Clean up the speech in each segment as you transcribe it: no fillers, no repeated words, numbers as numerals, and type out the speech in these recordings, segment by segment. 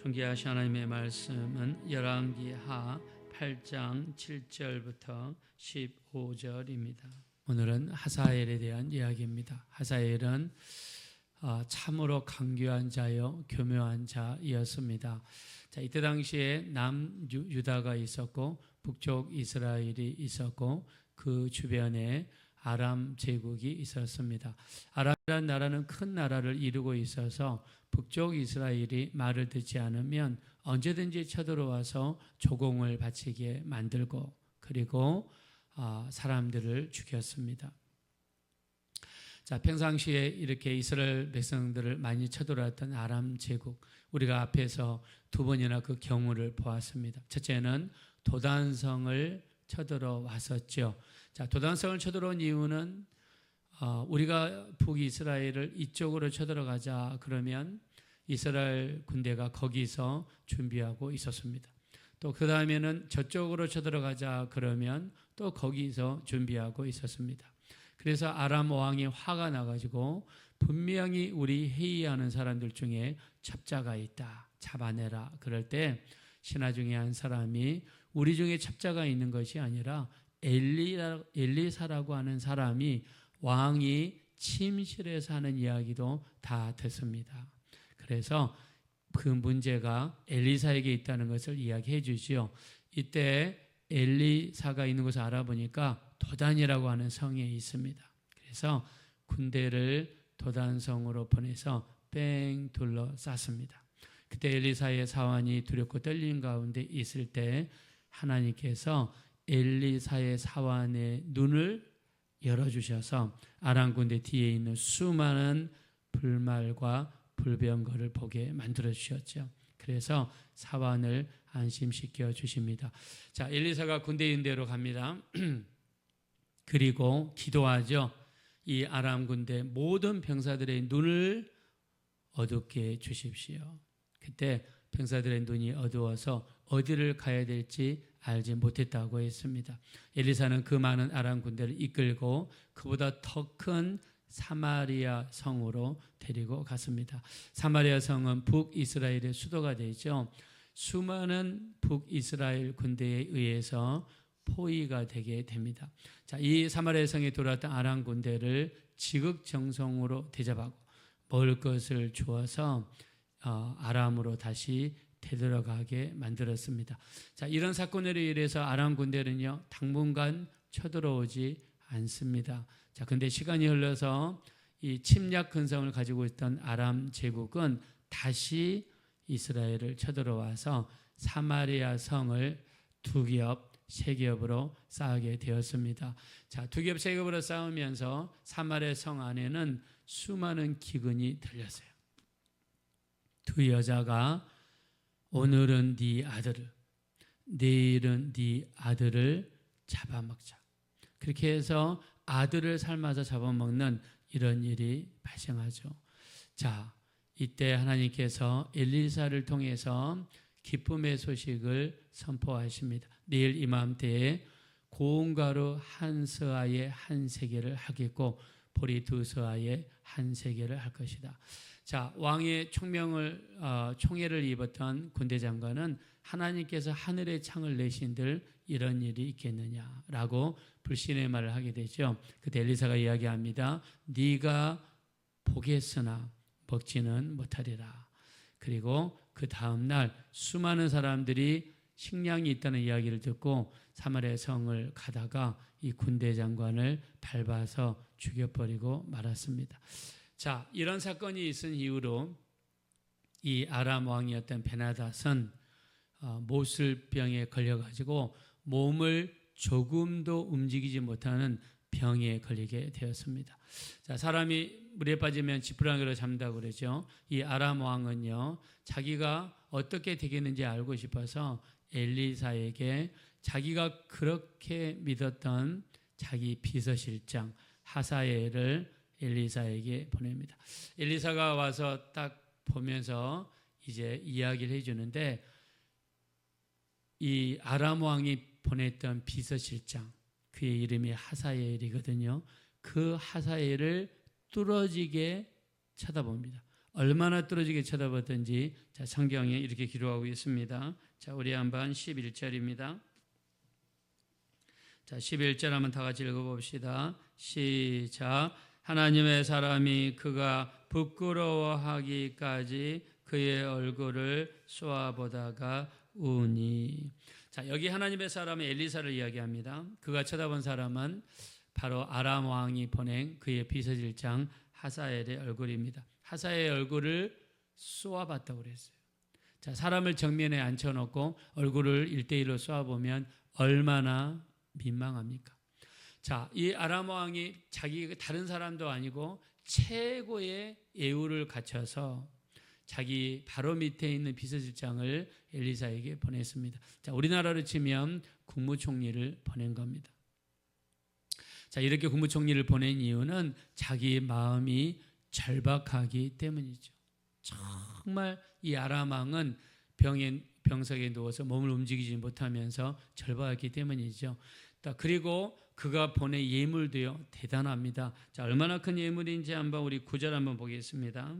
존귀하신 하나님의 말씀은 열왕기하 8장 7절부터 15절입니다. 오늘은 하사엘에 대한 이야기입니다. 하사엘은 참으로 강교한 자요 교묘한 자였습니다. 이때 당시에 남유다가 있었고 북쪽 이스라엘이 있었고 그 주변에 아람 제국이 있었습니다. 아람이라는 나라는 큰 나라를 이루고 있어서 북쪽 이스라엘이 말을 듣지 않으면 언제든지 쳐들어와서 조공을 바치게 만들고 그리고 사람들을 죽였습니다. 평상시에 이렇게 이스라엘 백성들을 많이 쳐들어왔던 아람 제국, 우리가 앞에서 두 번이나 그 경우를 보았습니다. 첫째는 도단성을 쳐들어왔었죠. 도단성을 쳐들어온 이유는 우리가 북이스라엘을 이쪽으로 쳐들어가자 그러면 이스라엘 군대가 거기서 준비하고 있었습니다. 또 그 다음에는 저쪽으로 쳐들어가자 그러면 또 거기서 준비하고 있었습니다. 그래서 아람 왕이 화가 나가지고 분명히 우리 회의하는 사람들 중에 첩자가 있다, 잡아내라. 그럴 때 신하 중에 한 사람이 우리 중에 첩자가 있는 것이 아니라 엘리사라고 하는 사람이 왕이 침실에서 하는 이야기도 다 듣습니다. 그래서 그 문제가 엘리사에게 있다는 것을 이야기해 주지요. 이때 엘리사가 있는 것을 알아보니까 도단이라고 하는 성에 있습니다. 그래서 군대를 도단성으로 보내서 뺑 둘러쌌습니다. 그때 엘리사의 사환이 두렵고 떨리는 가운데 있을 때 하나님께서 엘리사의 사환의 눈을 열어주셔서 아람 군대 뒤에 있는 수많은 불말과 불병거를 보게 만들어 주셨죠. 그래서 사환을 안심시켜 주십니다. 엘리사가 군대 인대로 갑니다. 그리고 기도하죠. 이 아람 군대 모든 병사들의 눈을 어둡게 해 주십시오. 그때 병사들의 눈이 어두워서 어디를 가야 될지 알지 못했다고 했습니다. 엘리사는 그 많은 아람 군대를 이끌고 그보다 더 큰 사마리아 성으로 데리고 갔습니다. 사마리아 성은 북이스라엘의 수도가 되죠. 수많은 북이스라엘 군대에 의해서 포위가 되게 됩니다. 이 사마리아 성에 들어왔던 아람 군대를 지극정성으로 대접하고 먹을 것을 주어서 아람으로 다시 되돌아가게 만들었습니다. 이런 사건으로 인해서 아람 군대는요 당분간 쳐들어오지 않습니다. 근데 시간이 흘러서 이 침략 근성을 가지고 있던 아람 제국은 다시 이스라엘을 쳐들어와서 사마리아 성을 두 겹, 세 겹으로 쌓게 되었습니다. 두 겹, 세 겹으로 쌓으면서 사마리아 성 안에는 수많은 기근이 들렸어요. 두 여자가 오늘은 네 아들을, 내일은 네 아들을 잡아먹자. 그렇게 해서 아들을 삶아서 잡아먹는 이런 일이 발생하죠. 이때 하나님께서 엘리사를 통해서 기쁨의 소식을 선포하십니다. 내일 이맘때에 고운 가루 한 서아에 한 세겔을 하겠고 보리 두 서아에 한 세겔을 할 것이다. 왕의 총애를 입었던 군대 장관은 하나님께서 하늘의 창을 내신들 이런 일이 있겠느냐라고 불신의 말을 하게 되죠. 그때 엘리사가 이야기합니다. 네가 보겠으나 먹지는 못하리라. 그리고 그 다음 날 수많은 사람들이 식량이 있다는 이야기를 듣고 사마리아 성을 가다가 이 군대 장관을 밟아서 죽여버리고 말았습니다. 이런 사건이 있은 이후로 이 아람 왕이었던 베나닷은 모슬병에 걸려가지고 몸을 조금도 움직이지 못하는 병에 걸리게 되었습니다. 사람이 물에 빠지면 지푸라기로 잠다고 그러죠. 이 아람 왕은요, 자기가 어떻게 되겠는지 알고 싶어서 엘리사에게 자기가 그렇게 믿었던 자기 비서실장 하사엘을 엘리사에게 보냅니다. 엘리사가 와서 딱 보면서 이제 이야기를 해주는데 이 아람 왕이 보냈던 비서실장 그의 이름이 하사엘이거든요. 그 하사엘을 뚫어지게 쳐다봅니다. 얼마나 뚫어지게 쳐다봤던지 자, 성경에 이렇게 기록하고 있습니다. 자, 우리 한번 11절입니다. 자, 11절 한번 다 같이 읽어봅시다. 시작. 하나님의 사람이 그가 부끄러워하기까지 그의 얼굴을 쏘아보다가 우니. 자, 여기 하나님의 사람은 엘리사를 이야기합니다. 그가 쳐다본 사람은 바로 아람 왕이 보낸 그의 비서실장 하사엘의 얼굴입니다. 하사엘의 얼굴을 쏘아봤다고 그랬어요. 자, 사람을 정면에 앉혀놓고 얼굴을 1대1로 쏘아보면 얼마나 민망합니까? 자, 이 아람 왕이 자기 다른 사람도 아니고 최고의 예우를 갖춰서 자기 바로 밑에 있는 비서실장을 엘리사에게 보냈습니다. 자, 우리나라로 치면 국무총리를 보낸 겁니다. 자, 이렇게 국무총리를 보낸 이유는 자기 마음이 절박하기 때문이죠. 정말 이 아람 왕은 병석에 누워서 몸을 움직이지 못하면서 절박했기 때문이죠. 그리고 그가 보낸 예물도요 대단합니다. 자, 얼마나 큰 예물인지 한번 우리 9절 한번 보겠습니다.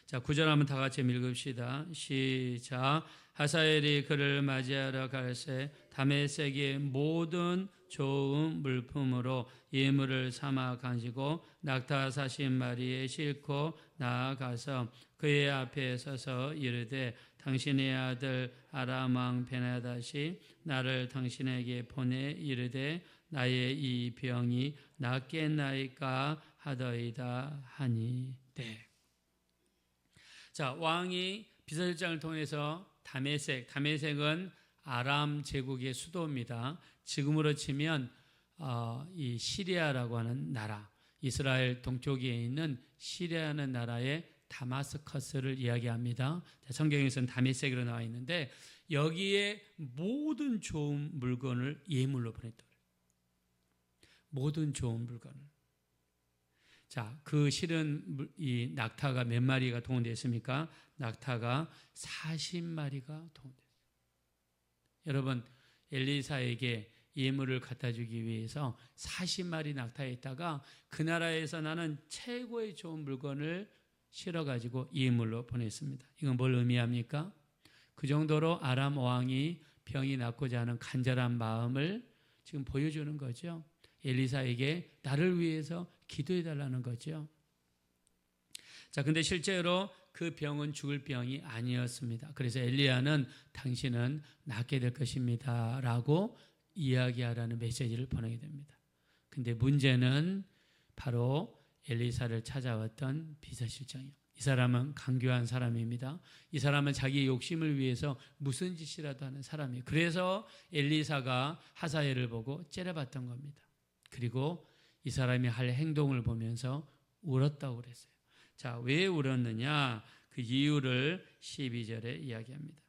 자, 9절 한번 다 같이 읽읍시다. 시작. 하사엘이 그를 맞이하러 갈새 다메섹의 모든 좋은 물품으로 예물을 삼아 가지고 낙타 40마리에 싣고 나아가서 그의 앞에 서서 이르되 당신의 아들 아람 왕 베나닷이 나를 당신에게 보내 이르되 나의 이 병이 낫겠나이까 하더이다 하니. 네. 자, 왕이 비서실장을 통해서 다메섹은 아람 제국의 수도입니다. 지금으로 치면 이 시리아라고 하는 나라, 이스라엘 동쪽에 있는 시리아라는 나라의 다마스커스를 이야기합니다. 자, 성경에서는 다메섹으로 나와 있는데 여기에 모든 좋은 물건을 예물로 보냈다. 모든 좋은 물건을. 자, 그 실은 이 낙타가 몇 마리가 동원됐습니까? 낙타가 40마리가 동원됐어요. 여러분, 엘리사에게 예물을 갖다 주기 위해서 40마리 낙타에 있다가 그 나라에서 나는 최고의 좋은 물건을 실어가지고 예물로 보냈습니다. 이건 뭘 의미합니까? 그 정도로 아람 왕이 병이 낫고자 하는 간절한 마음을 지금 보여주는 거죠. 엘리사에게 나를 위해서 기도해 달라는 거죠. 자, 근데 실제로 그 병은 죽을 병이 아니었습니다. 그래서 엘리야는 당신은 낫게 될 것입니다 라고 이야기하라는 메시지를 보내게 됩니다. 근데 문제는 바로 엘리사를 찾아왔던 비서실장이요. 이 사람은 강교한 사람입니다. 이 사람은 자기의 욕심을 위해서 무슨 짓이라도 하는 사람이에요. 그래서 엘리사가 하사엘을 보고 째려봤던 겁니다. 그리고 이 사람이 할 행동을 보면서 울었다고 그랬어요. 자, 왜 울었느냐? 그 이유를 12절에 이야기합니다.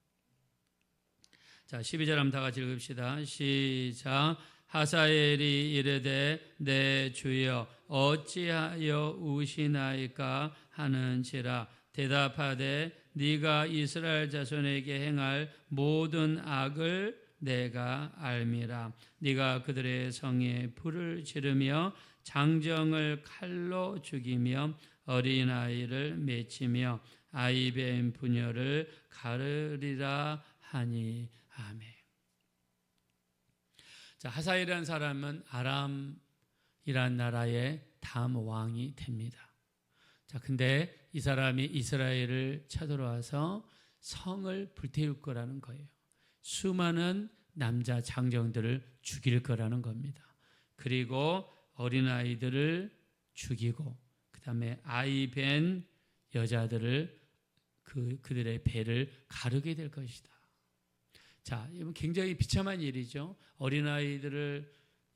자, 12절 한번 다 같이 읽읍시다. 시작. 하사엘이 이르되 내 주여 어찌하여 우시나이까 하는지라. 대답하되 네가 이스라엘 자손에게 행할 모든 악을 내가 알미라. 네가 그들의 성에 불을 지르며 장정을 칼로 죽이며 어린아이를 맺히며 아이벤 부녀를 가르리라 하니. 아멘. 자, 하사엘이라는 사람은 아람이란 나라의 다음 왕이 됩니다. 자, 근데 이 사람이 이스라엘을 쳐들어와서 성을 불태울 거라는 거예요. 수많은 남자 장정들을 죽일 거라는 겁니다. 그리고 어린아이들을 죽이고 그 다음에 아이벤 여자들을 그들의 배를 가르게 될 것이다. 자, 이건 굉장히 비참한 일이죠. 어린아이들을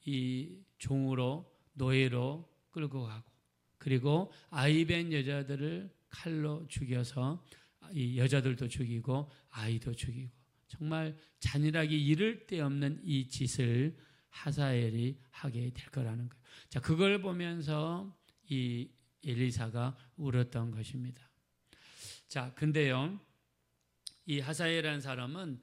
이 종으로 노예로 끌고 가고 그리고 아이벤 여자들을 칼로 죽여서 이 여자들도 죽이고 아이도 죽이고 정말 잔인하게 이를 데 없는 이 짓을 하사엘이 하게 될 거라는 거예요. 자, 그걸 보면서 이 엘리사가 울었던 것입니다. 자, 근데요, 이 하사엘이라는 사람은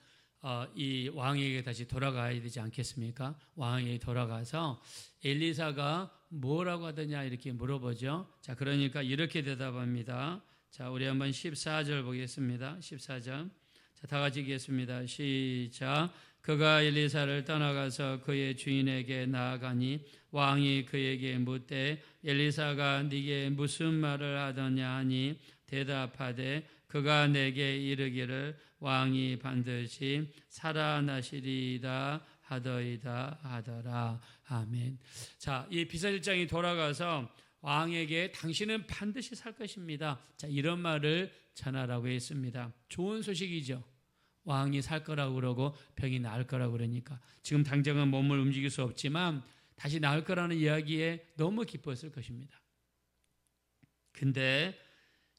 이 왕에게 다시 돌아가야 되지 않겠습니까? 왕에게 돌아가서 엘리사가 뭐라고 하더냐 이렇게 물어보죠. 자, 그러니까 이렇게 대답합니다. 자, 우리 한번 14절 보겠습니다. 14절. 자, 다 같이 읽겠습니다. 시작. 그가 엘리사를 떠나가서 그의 주인에게 나아가니 왕이 그에게 묻되 엘리사가 네게 무슨 말을 하더냐 하니 대답하되 그가 내게 이르기를 왕이 반드시 살아나시리이다 하더이다 하더라. 아멘. 자, 이 비서실장이 돌아가서 왕에게 당신은 반드시 살 것입니다. 자, 이런 말을 전하라고 했습니다. 좋은 소식이죠. 왕이 살 거라고 그러고 병이 나을 거라고 그러니까 지금 당장은 몸을 움직일 수 없지만 다시 나을 거라는 이야기에 너무 기뻤을 것입니다. 근데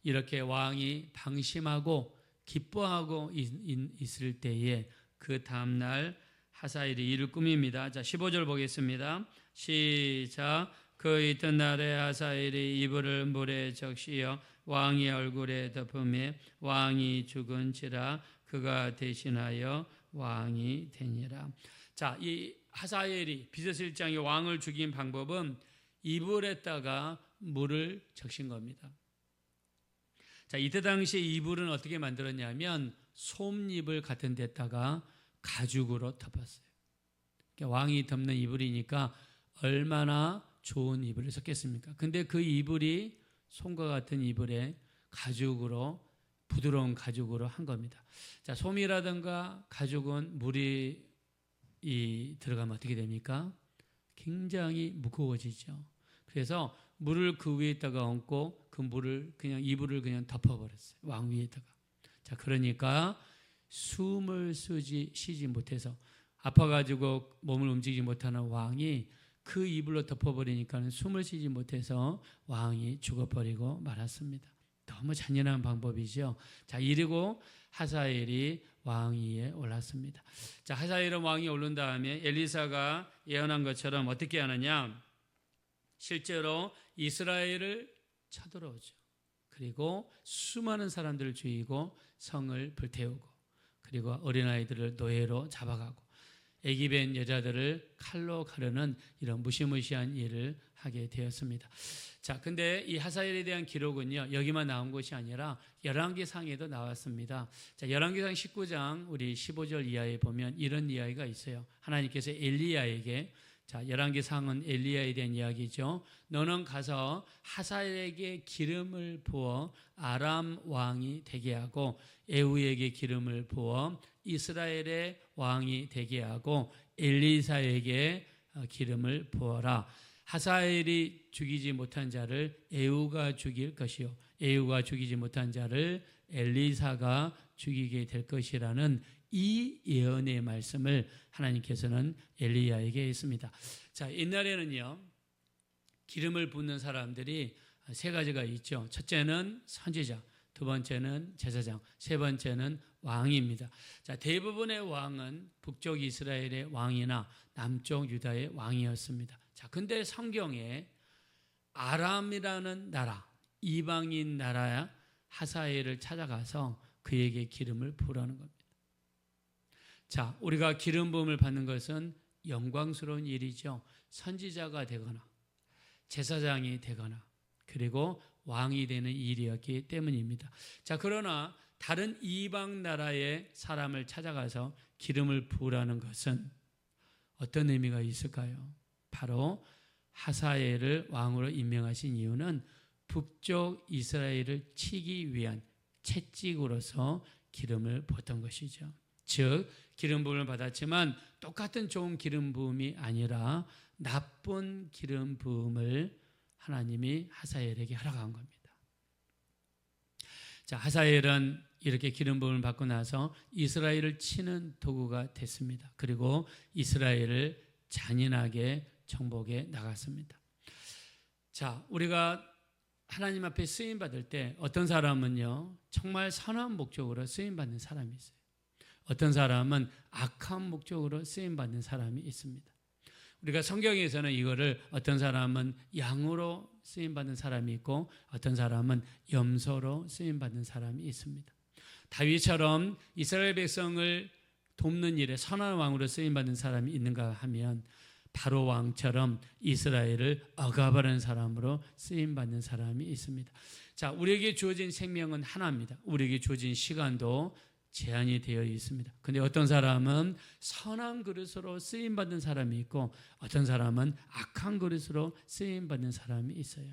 이렇게 왕이 방심하고 기뻐하고 있을 때에 그 다음날 하사엘이 이를 꾸밉니다. 자, 15절 보겠습니다. 시작. 그 이튿날에 하사엘이 이불을 물에 적시어 왕의 얼굴에 덮음에 왕이 죽은지라 그가 대신하여 왕이 되니라. 자, 이 하사엘이 비서실장이 왕을 죽인 방법은 이불에다가 물을 적신 겁니다. 자, 이때 당시에 이불은 어떻게 만들었냐면 솜잎을 같은 데다가 가죽으로 덮었어요. 그러니까 왕이 덮는 이불이니까 얼마나 좋은 이불을 썼겠습니까? 근데 그 이불이 솜과 같은 이불에 가죽으로 부드러운 가죽으로 한 겁니다. 자, 솜이라든가 가죽은 물이 들어가면 어떻게 됩니까? 굉장히 무거워지죠. 그래서 물을 그 위에다가 얹고 그 물을 그냥 이불을 그냥 덮어버렸어요. 왕 위에다가. 자, 그러니까 숨을 쉬지 못해서 아파가지고 몸을 움직이지 못하는 왕이 그 이불로 덮어버리니까 숨을 쉬지 못해서 왕이 죽어버리고 말았습니다. 너무 잔인한 방법이죠. 자, 이르고 하사엘이 왕위에 올랐습니다. 자, 하사엘은 왕위에 오른 다음에 엘리사가 예언한 것처럼 어떻게 하느냐? 실제로 이스라엘을 쳐들어오죠. 그리고 수많은 사람들을 죽이고 성을 불태우고 그리고 어린아이들을 노예로 잡아가고 애기벤 여자들을 칼로 가르는 이런 무시무시한 일을 하게 되었습니다. 자, 근데 이 하사엘에 대한 기록은요, 여기만 나온 것이 아니라 열왕기상에도 나왔습니다. 자, 열왕기상 19장 우리 15절 이하에 보면 이런 이야기가 있어요. 하나님께서 엘리야에게, 자, 열왕기상은 엘리야에 대한 이야기죠. 너는 가서 하사엘에게 기름을 부어 아람 왕이 되게 하고 에후에게 기름을 부어 이스라엘의 왕이 되게 하고 엘리사에게 기름을 부어라. 하사엘이 죽이지 못한 자를 에후가 죽일 것이요 에후가 죽이지 못한 자를 엘리사가 죽이게 될 것이라는 이 예언의 말씀을 하나님께서는 엘리야에게 했습니다. 자, 옛날에는요, 기름을 붓는 사람들이 세 가지가 있죠. 첫째는 선지자, 두 번째는 제사장, 세 번째는 왕입니다. 자, 대부분의 왕은 북쪽 이스라엘의 왕이나 남쪽 유다의 왕이었습니다. 자, 근데 성경에 아람이라는 나라, 이방인 나라야 하사엘을 찾아가서 그에게 기름을 부으라는 겁니다. 자, 우리가 기름 부음을 받는 것은 영광스러운 일이죠. 선지자가 되거나 제사장이 되거나 그리고 왕이 되는 일이었기 때문입니다. 자, 그러나 다른 이방 나라의 사람을 찾아가서 기름을 부으라는 것은 어떤 의미가 있을까요? 바로 하사엘을 왕으로 임명하신 이유는 북쪽 이스라엘을 치기 위한 채찍으로서 기름을 부었던 것이죠. 즉 기름 부음을 받았지만 똑같은 좋은 기름 부음이 아니라 나쁜 기름 부음을 하나님이 하사엘에게 허락한 겁니다. 자, 하사엘은 이렇게 기름 부음을 받고 나서 이스라엘을 치는 도구가 됐습니다. 그리고 이스라엘을 잔인하게 정복해 나갔습니다. 자, 우리가 하나님 앞에 쓰임 받을 때 어떤 사람은요, 정말 선한 목적으로 쓰임 받는 사람이 있어요. 어떤 사람은 악한 목적으로 쓰임 받는 사람이 있습니다. 우리가 성경에서는 이거를 어떤 사람은 양으로 쓰임 받는 사람이 있고 어떤 사람은 염소로 쓰임 받는 사람이 있습니다. 다윗처럼 이스라엘 백성을 돕는 일에 선한 왕으로 쓰임받는 사람이 있는가 하면 바로 왕처럼 이스라엘을 억압하는 사람으로 쓰임받는 사람이 있습니다. 자, 우리에게 주어진 생명은 하나입니다. 우리에게 주어진 시간도 제한이 되어 있습니다. 근데 어떤 사람은 선한 그릇으로 쓰임받는 사람이 있고 어떤 사람은 악한 그릇으로 쓰임받는 사람이 있어요.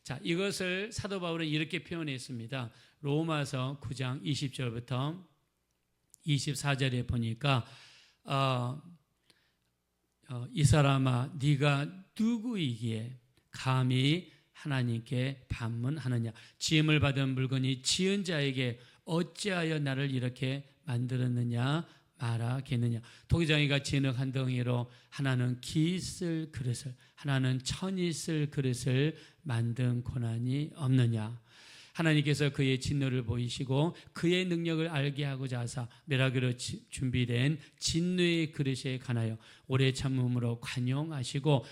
자, 이것을 사도 바울은 이렇게 표현했습니다. 로마서 9장 20절부터 24절에 보니까 이 사람아 네가 누구이기에 감히 하나님께 반문하느냐. 지음을 받은 물건이 지은 자에게 어찌하여 나를 이렇게 만들었느냐 말하겠느냐. 토기장이가 진흙 한 덩이로 하나는 기 쓸 그릇을 하나는 천이 쓸 그릇을 만든 고난이 없느냐. 하나님께서 그의 진노를 보이시고 그의 능력을 알게 하고자 하사 멸하기로 준비된 진노의 그릇에 관하여 오래 참음으로 관용하시고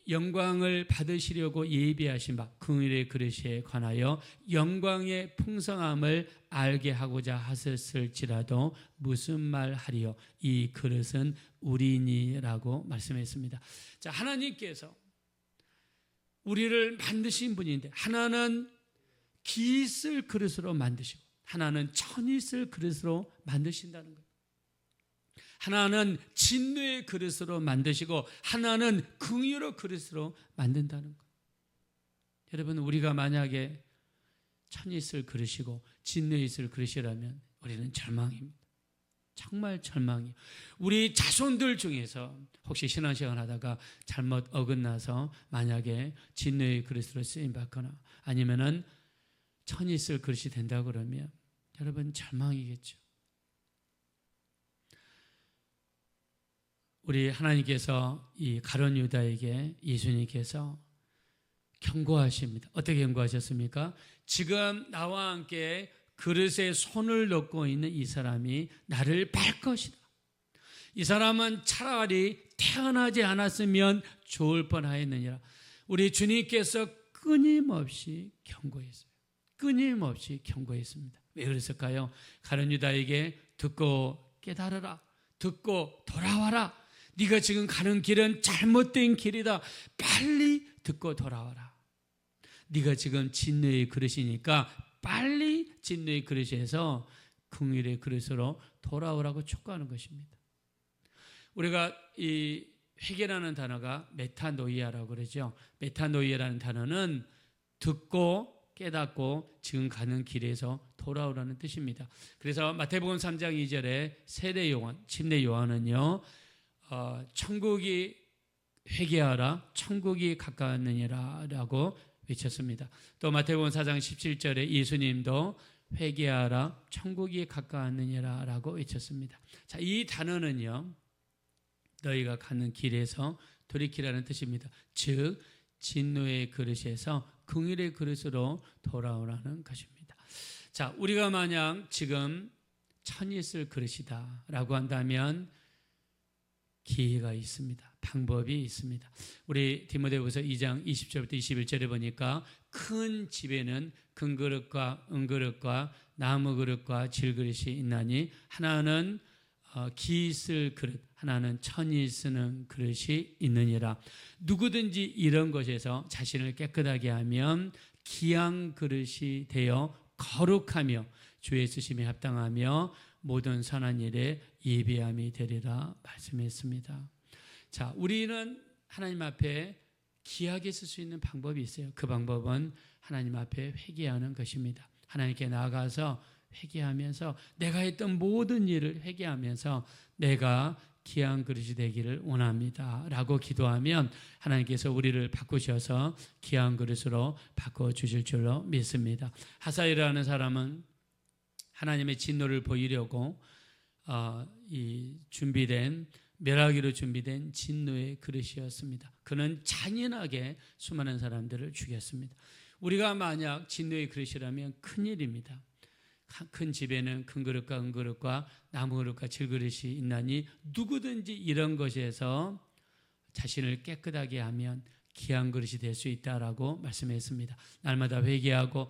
영광을 받으시려고 예비하신 바 긍휼의 그릇에 관하여 영광의 풍성함을 알게 하고자 하셨을지라도 무슨 말 하리요. 이 그릇은 우리니라고 말씀했습니다. 자, 하나님께서 우리를 만드신 분인데 하나는 기 쓸 그릇으로 만드시고 하나는 천이 쓸 그릇으로 만드신다는 거예요. 하나는 진노의 그릇으로 만드시고 하나는 긍휼의 그릇으로 만든다는 거예요. 여러분, 우리가 만약에 천이 쓸 그릇이고 진노에 쓸 그릇이라면 우리는 절망입니다. 정말 절망이에요. 우리 자손들 중에서 혹시 신앙생활 하다가 잘못 어긋나서 만약에 진노의 그릇으로 쓰임받거나 아니면은 천이 쓸 그릇이 된다 그러면 여러분 절망이겠죠. 우리 하나님께서 이 가룟 유다에게 예수님께서 경고하십니다. 어떻게 경고하셨습니까? 지금 나와 함께 그릇에 손을 넣고 있는 이 사람이 나를 밟을 것이다. 이 사람은 차라리 태어나지 않았으면 좋을 뻔하였느니라. 우리 주님께서 끊임없이 경고했어요. 끊임없이 경고했습니다. 왜 그랬을까요? 가룟 유다에게 듣고 깨달으라. 듣고 돌아와라. 네가 지금 가는 길은 잘못된 길이다. 빨리 듣고 돌아와라. 네가 지금 진노의 그릇이니까 빨리 진노의 그릇에서 긍휼의 그릇으로 돌아오라고 촉구하는 것입니다. 우리가 이 회개라는 단어가 메타노이아라고 그러죠. 메타노이아라는 단어는 듣고 깨닫고 지금 가는 길에서 돌아오라는 뜻입니다. 그래서 마태복음 3장 2절에 세례 요한, 침례 요한은요, 천국이 회개하라, 천국이 가까웠느니라라고 외쳤습니다. 또 마태복음 4장 17절에 예수님도 회개하라, 천국이 가까웠느니라라고 외쳤습니다. 자, 이 단어는요, 너희가 가는 길에서 돌이키라는 뜻입니다. 즉 진노의 그릇에서 긍휼의 그릇으로 돌아오라는 것입니다. 자, 우리가 만약 지금 천이 쓸 그릇이다 라고 한다면 기회가 있습니다. 방법이 있습니다. 우리 디모데후서 2장 20절부터 21절에 보니까 큰 집에는 금그릇과 은그릇과 나무 그릇과 질그릇이 있나니 하나는 기 쓸 그릇, 하나는 천이 쓰는 그릇이 있느니라. 누구든지 이런 것에서 자신을 깨끗하게 하면 귀한 그릇이 되어 거룩하며 주의 쓰심에 합당하며 모든 선한 일에 예비함이 되리라 말씀했습니다. 자, 우리는 하나님 앞에 귀하게 쓸 수 있는 방법이 있어요. 그 방법은 하나님 앞에 회개하는 것입니다. 하나님께 나아가서 회개하면서 내가 했던 모든 일을 회개하면서 내가 귀한 그릇이 되기를 원합니다 라고 기도하면 하나님께서 우리를 바꾸셔서 귀한 그릇으로 바꿔주실 줄로 믿습니다. 하사엘이라는 사람은 하나님의 진노를 보이려고 멸하기로 준비된 진노의 그릇이었습니다. 그는 잔인하게 수많은 사람들을 죽였습니다. 우리가 만약 진노의 그릇이라면 큰일입니다. 큰 집에는 큰 그릇과 은그릇과 나무 그릇과 질그릇이 있나니 누구든지 이런 것에서 자신을 깨끗하게 하면 귀한 그릇이 될 수 있다라고 말씀했습니다. 날마다 회개하고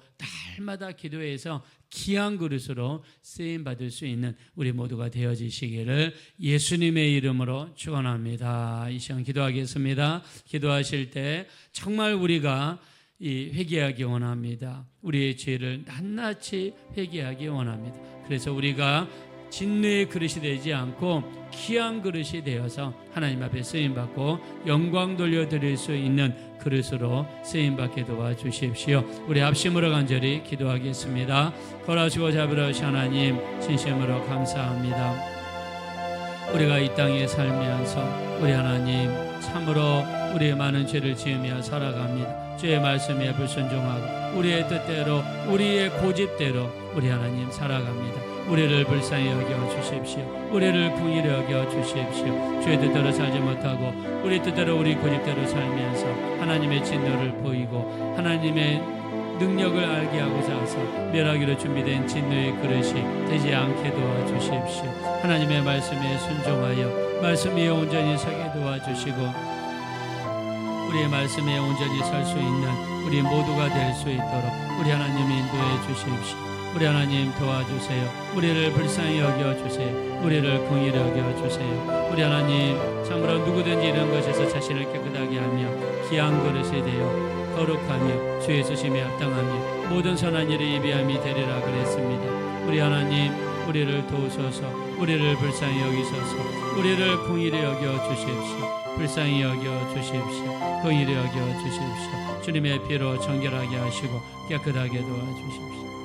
날마다 기도해서 귀한 그릇으로 쓰임 받을 수 있는 우리 모두가 되어지시기를 예수님의 이름으로 축원합니다. 이 시간 기도하겠습니다. 기도하실 때 정말 우리가 회개하기 원합니다. 우리의 죄를 낱낱이 회개하기 원합니다. 그래서 우리가 진노의 그릇이 되지 않고 귀한 그릇이 되어서 하나님 앞에 쓰임받고 영광 돌려드릴 수 있는 그릇으로 쓰임받게 도와주십시오. 우리 합심으로 간절히 기도하겠습니다. 거라시고 잡으러시 하나님 진심으로 감사합니다. 우리가 이 땅에 살면서 우리 하나님 참으로 우리의 많은 죄를 지으며 살아갑니다. 주의 말씀에 불순종하고 우리의 뜻대로 우리의 고집대로 우리 하나님 살아갑니다. 우리를 불쌍히 여겨 주십시오. 우리를 궁히 여겨 주십시오. 주의 뜻대로 살지 못하고 우리 뜻대로 우리 고집대로 살면서 하나님의 진노를 보이고 하나님의 능력을 알게 하고자 하사 멸하기로 준비된 진노의 그릇이 되지 않게 도와주십시오. 하나님의 말씀에 순종하여 말씀 위에 온전히 서게 도와주시고 우리의 말씀에 온전히 설 수 있는 우리 모두가 될 수 있도록 우리 하나님 인도해 주십시오. 우리 하나님 도와주세요. 우리를 불쌍히 여겨주세요. 우리를 긍휼히 여겨주세요. 우리 하나님 참으로 누구든지 이런 것에서 자신을 깨끗하게 하며 귀한 그릇이 되어 거룩하며 주의 수심에 합당하며 모든 선한 일에 예비함이 되리라 그랬습니다. 우리 하나님 우리를 도우소서. 우리를 불쌍히 여기소서. 우리를 긍휼히 여겨주십시오. 불쌍히 여겨주십시오. 긍휼히 여겨주십시오. 주님의 피로 정결하게 하시고 깨끗하게 도와주십시오.